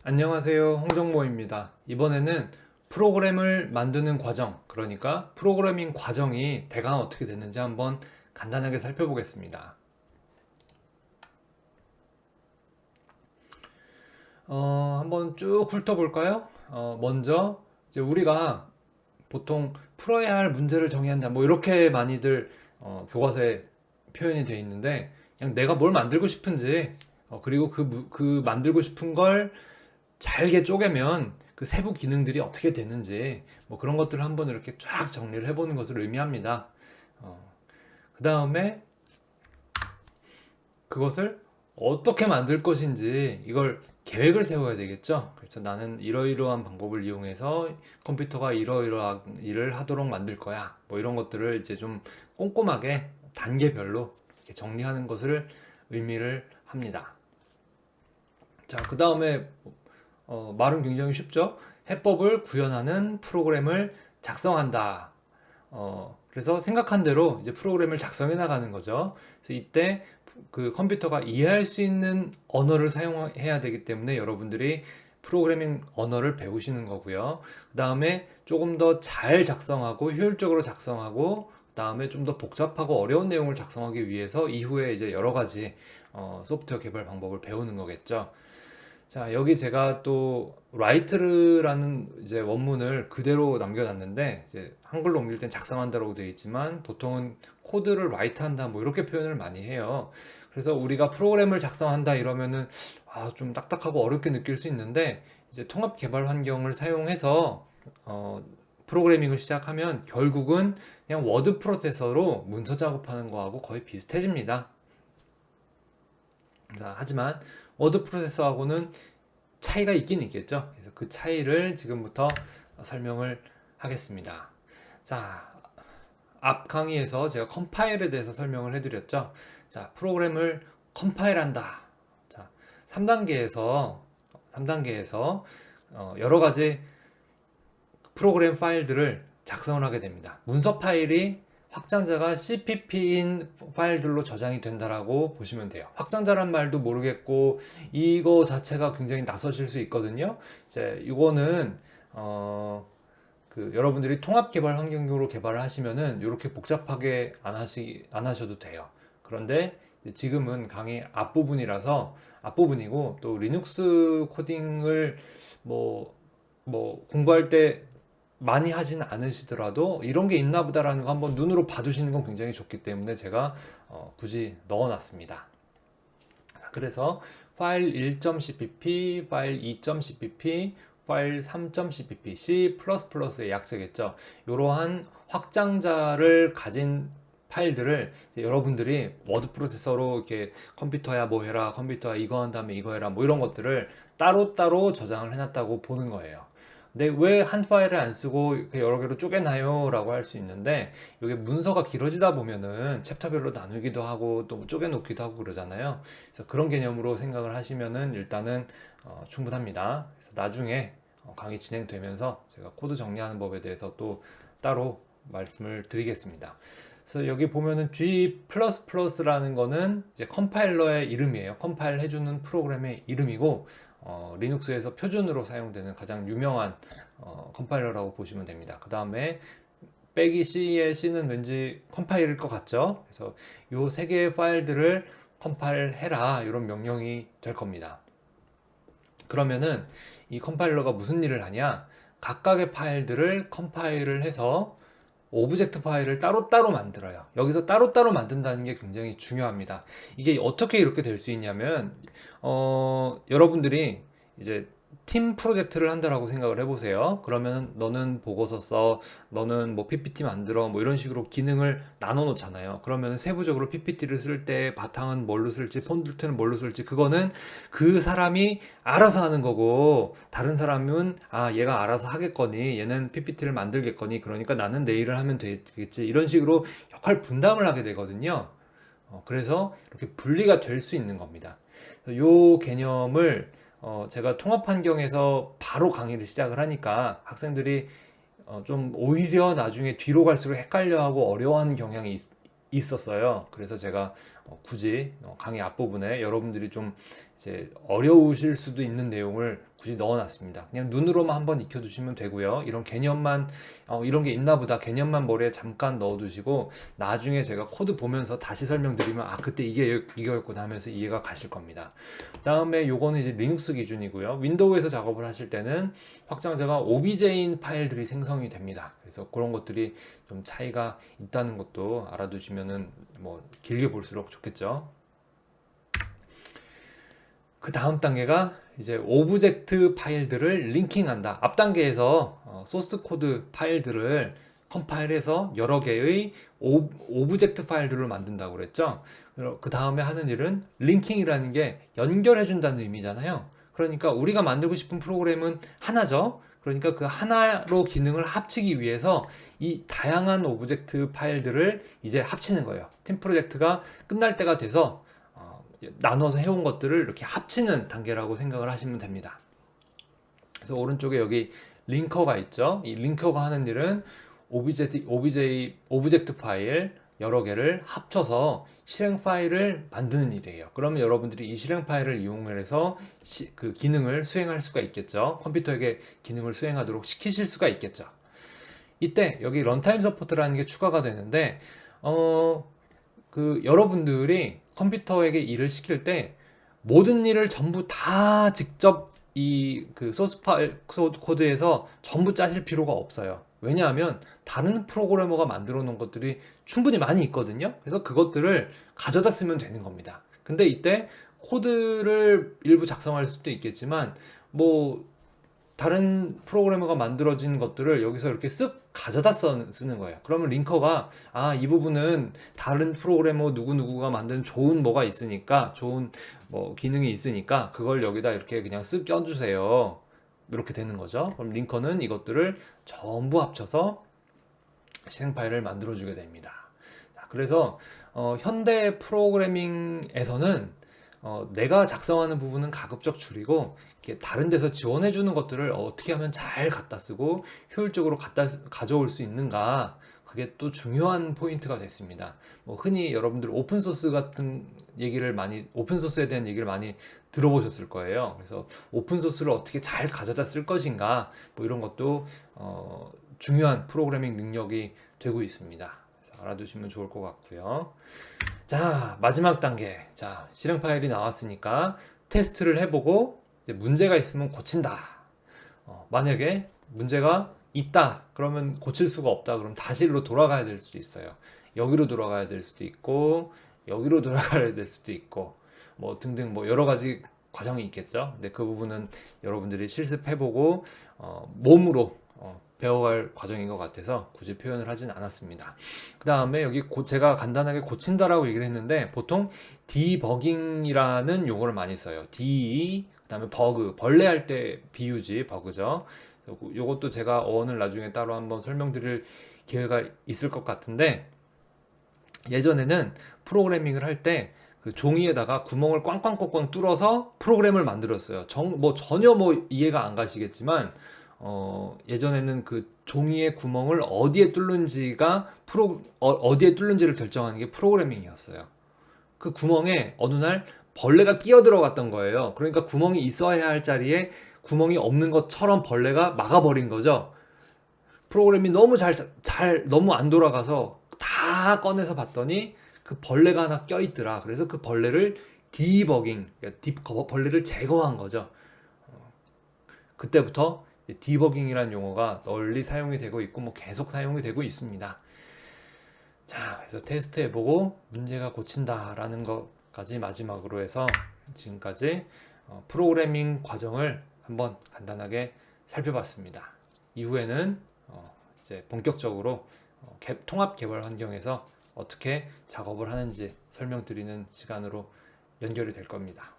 안녕하세요, 홍정모입니다. 이번에는 프로그램을 만드는 과정, 그러니까 프로그래밍 과정이 대강 어떻게 됐는지 한번 간단하게 살펴보겠습니다. 한번 쭉 훑어볼까요? 먼저 이제 우리가 보통 풀어야 할 문제를 정의한다, 뭐 이렇게 많이들 교과서에 표현이 되어 있는데, 그냥 내가 뭘 만들고 싶은지, 그리고 그 만들고 싶은 걸 잘게 쪼개면 그 세부 기능들이 어떻게 되는지 뭐 그런 것들을 한번 이렇게 쫙 정리를 해보는 것을 의미합니다. 그 다음에 그것을 어떻게 만들 것인지 이걸 계획을 세워야 되겠죠. 그래서 나는 이러이러한 방법을 이용해서 컴퓨터가 이러이러한 일을 하도록 만들 거야. 뭐 이런 것들을 이제 좀 꼼꼼하게 단계별로 이렇게 정리하는 것을 의미를 합니다. 자, 그 다음에 말은 굉장히 쉽죠. 해법을 구현하는 프로그램을 작성한다. 그래서 생각한 대로 이제 프로그램을 작성해 나가는 거죠. 그래서 이때 그 컴퓨터가 이해할 수 있는 언어를 사용해야 되기 때문에 여러분들이 프로그래밍 언어를 배우시는 거고요. 그 다음에 조금 더 잘 작성하고 효율적으로 작성하고 그 다음에 좀 더 복잡하고 어려운 내용을 작성하기 위해서 이후에 이제 여러 가지 소프트웨어 개발 방법을 배우는 거겠죠. 자, 여기 제가 또 라이트라는 이제 원문을 그대로 남겨놨는데 이제 한글로 옮길 땐 작성한다라고 되어 있지만 보통은 코드를 라이트한다 뭐 이렇게 표현을 많이 해요. 그래서 우리가 프로그램을 작성한다 이러면은 좀 딱딱하고 어렵게 느낄 수 있는데 이제 통합 개발 환경을 사용해서 프로그래밍을 시작하면 결국은 그냥 워드 프로세서로 문서 작업하는 거하고 거의 비슷해집니다. 자, 하지만 워드 프로세서하고는 차이가 있긴 있겠죠. 그래서 그 차이를 지금부터 설명을 하겠습니다. 자, 앞 강의에서 제가 컴파일에 대해서 설명을 해드렸죠. 자, 프로그램을 컴파일한다. 자, 3단계에서 여러 가지 프로그램 파일들을 작성을 하게 됩니다. 문서 파일이 확장자가 CPP인 파일들로 저장이 된다라고 보시면 돼요. 확장자란 말도 모르겠고 이거 자체가 굉장히 낯서실 수 있거든요. 이제 이거는 여러분들이 통합 개발 환경으로 개발을 하시면은 이렇게 복잡하게 안 하셔도 돼요. 그런데 지금은 강의 앞부분이고 또 리눅스 코딩을 뭐 공부할 때 많이 하진 않으시더라도 이런 게 있나 보다라는 거 한번 눈으로 봐주시는 건 굉장히 좋기 때문에 제가 굳이 넣어놨습니다. 그래서 파일 1.cpp, 파일 2.cpp, 파일 3.cpp, C++의 약자겠죠. 이러한 확장자를 가진 파일들을 여러분들이 워드 프로세서로 이렇게 컴퓨터야 뭐 해라, 컴퓨터야 이거 한 다음에 이거 해라 뭐 이런 것들을 따로따로 저장을 해놨다고 보는 거예요. 근데 왜 한 파일을 안 쓰고 여러 개로 쪼개나요? 라고 할 수 있는데 이게 문서가 길어지다 보면은 챕터별로 나누기도 하고 또 쪼개놓기도 하고 그러잖아요. 그래서 그런 개념으로 생각을 하시면은 일단은 충분합니다. 그래서 나중에 강의 진행되면서 제가 코드 정리하는 법에 대해서 또 따로 말씀을 드리겠습니다. 그래서 여기 보면은 G++라는 거는 이제 컴파일러의 이름이에요. 컴파일 해주는 프로그램의 이름이고 리눅스에서 표준으로 사용되는 가장 유명한 컴파일러라고 보시면 됩니다. 그 다음에 빼기 C의 C는 왠지 컴파일일 것 같죠? 그래서 이 세 개의 파일들을 컴파일 해라 이런 명령이 될 겁니다. 그러면은 이 컴파일러가 무슨 일을 하냐? 각각의 파일들을 컴파일을 해서 오브젝트 파일을 따로따로 만들어요. 여기서 따로따로 만든다는 게 굉장히 중요합니다. 이게 어떻게 이렇게 될 수 있냐면 여러분들이 이제 팀 프로젝트를 한다라고 생각을 해보세요. 그러면 너는 보고서 써, 너는 뭐 PPT 만들어, 뭐 이런 식으로 기능을 나눠 놓잖아요. 그러면 세부적으로 PPT를 쓸 때 바탕은 뭘로 쓸지, 폰트는 뭘로 쓸지, 그거는 그 사람이 알아서 하는 거고, 다른 사람은 얘가 알아서 하겠거니, 얘는 PPT를 만들겠거니, 그러니까 나는 내 일을 하면 되겠지. 이런 식으로 역할 분담을 하게 되거든요. 그래서 이렇게 분리가 될 수 있는 겁니다. 이 개념을 제가 통합 환경에서 바로 강의를 시작을 하니까 학생들이 좀 오히려 나중에 뒤로 갈수록 헷갈려하고 어려워하는 경향이 있었어요. 그래서 제가 굳이 강의 앞부분에 여러분들이 좀 이제 어려우실 수도 있는 내용을 굳이 넣어놨습니다. 그냥 눈으로만 한번 익혀두시면 되고요. 이런 개념만 이런 게 있나 보다 개념만 머리에 잠깐 넣어두시고 나중에 제가 코드 보면서 다시 설명드리면 아 그때 이거였구나 하면서 이해가 가실 겁니다. 다음에 요거는 이제 리눅스 기준이고요. 윈도우에서 작업을 하실 때는 확장자가 OBJ인 파일들이 생성이 됩니다. 그래서 그런 것들이 좀 차이가 있다는 것도 알아두시면은 뭐 길게 볼수록 좋겠죠. 그 다음 단계가 이제 오브젝트 파일들을 링킹한다. 앞 단계에서 소스 코드 파일들을 컴파일해서 여러 개의 오브젝트 파일들을 만든다고 그랬죠. 그 다음에 하는 일은 링킹이라는 게 연결해 준다는 의미잖아요. 그러니까 우리가 만들고 싶은 프로그램은 하나죠. 그러니까 그 하나로 기능을 합치기 위해서 이 다양한 오브젝트 파일들을 이제 합치는 거예요. 팀 프로젝트가 끝날 때가 돼서 나눠서 해온 것들을 이렇게 합치는 단계라고 생각을 하시면 됩니다. 그래서 오른쪽에 여기 링커가 있죠. 이 링커가 하는 일은 오브젝트 파일 여러 개를 합쳐서 실행 파일을 만드는 일이에요. 그러면 여러분들이 이 실행 파일을 이용해서 그 기능을 수행할 수가 있겠죠. 컴퓨터에게 기능을 수행하도록 시키실 수가 있겠죠. 이때 여기 런타임 서포트라는 게 추가가 되는데 여러분들이 컴퓨터에게 일을 시킬 때 모든 일을 전부 다 직접 이 소스 파일 코드에서 전부 짜실 필요가 없어요. 왜냐하면 다른 프로그래머가 만들어 놓은 것들이 충분히 많이 있거든요. 그래서 그것들을 가져다 쓰면 되는 겁니다. 근데 이때 코드를 일부 작성할 수도 있겠지만 뭐 다른 프로그래머가 만들어진 것들을 여기서 이렇게 쓱 가져다 쓰는 거예요. 그러면 링커가 이 부분은 다른 프로그래머 누구누구가 만든 좋은 뭐가 있으니까 좋은 뭐 기능이 있으니까 그걸 여기다 이렇게 그냥 쓱 껴주세요. 이렇게 되는 거죠. 그럼 링커는 이것들을 전부 합쳐서 실행 파일을 만들어 주게 됩니다. 자, 그래서 현대 프로그래밍에서는 내가 작성하는 부분은 가급적 줄이고 다른 데서 지원해 주는 것들을 어떻게 하면 잘 갖다 쓰고 효율적으로 가져올 수 있는가, 그게 또 중요한 포인트가 됐습니다. 뭐 흔히 여러분들 오픈소스에 대한 얘기를 많이 들어보셨을 거예요. 그래서 오픈소스를 어떻게 잘 가져다 쓸 것인가, 뭐 이런 것도 중요한 프로그래밍 능력이 되고 있습니다. 그래서 알아두시면 좋을 것 같고요. 자, 마지막 단계. 자, 실행 파일이 나왔으니까 테스트를 해보고 문제가 있으면 고친다. 만약에 문제가 있다 그러면 고칠 수가 없다 그럼 다시 일로 돌아가야 될 수도 있어요. 여기로 돌아가야 될 수도 있고 여기로 돌아가야 될 수도 있고 뭐 등등 뭐 여러 가지 과정이 있겠죠. 근데 그 부분은 여러분들이 실습해보고 몸으로 배워갈 과정인 것 같아서 굳이 표현을 하진 않았습니다. 그 다음에 여기 제가 간단하게 고친다라고 얘기를 했는데 보통 디버깅이라는 용어를 많이 써요. 그 다음에 버그, 벌레할 때 비유지 버그죠. 요것도 제가 어원을 나중에 따로 한번 설명드릴 기회가 있을 것 같은데, 예전에는 프로그래밍을 할 때 그 종이에다가 구멍을 꽝꽝꽝꽝 뚫어서 프로그램을 만들었어요. 전혀 이해가 안 가시겠지만 예전에는 그 종이의 구멍을 어디에 뚫는지가 어디에 뚫는지를 결정하는 게 프로그래밍이었어요. 그 구멍에 어느 날 벌레가 끼어 들어갔던 거예요. 그러니까 구멍이 있어야 할 자리에 구멍이 없는 것처럼 벌레가 막아버린 거죠. 프로그램이 너무 너무 안 돌아가서 다 꺼내서 봤더니 그 벌레가 하나 껴있더라. 그래서 그 벌레를 디버깅, 벌레를 제거한 거죠. 그때부터 디버깅이라는 용어가 널리 사용이 되고 있고 뭐 계속 사용이 되고 있습니다. 자, 그래서 테스트 해보고 문제가 고친다라는 것까지 마지막으로 해서 지금까지 프로그래밍 과정을 한번 간단하게 살펴봤습니다. 이후에는 이제 본격적으로 통합 개발 환경에서 어떻게 작업을 하는지 설명드리는 시간으로 연결이 될 겁니다.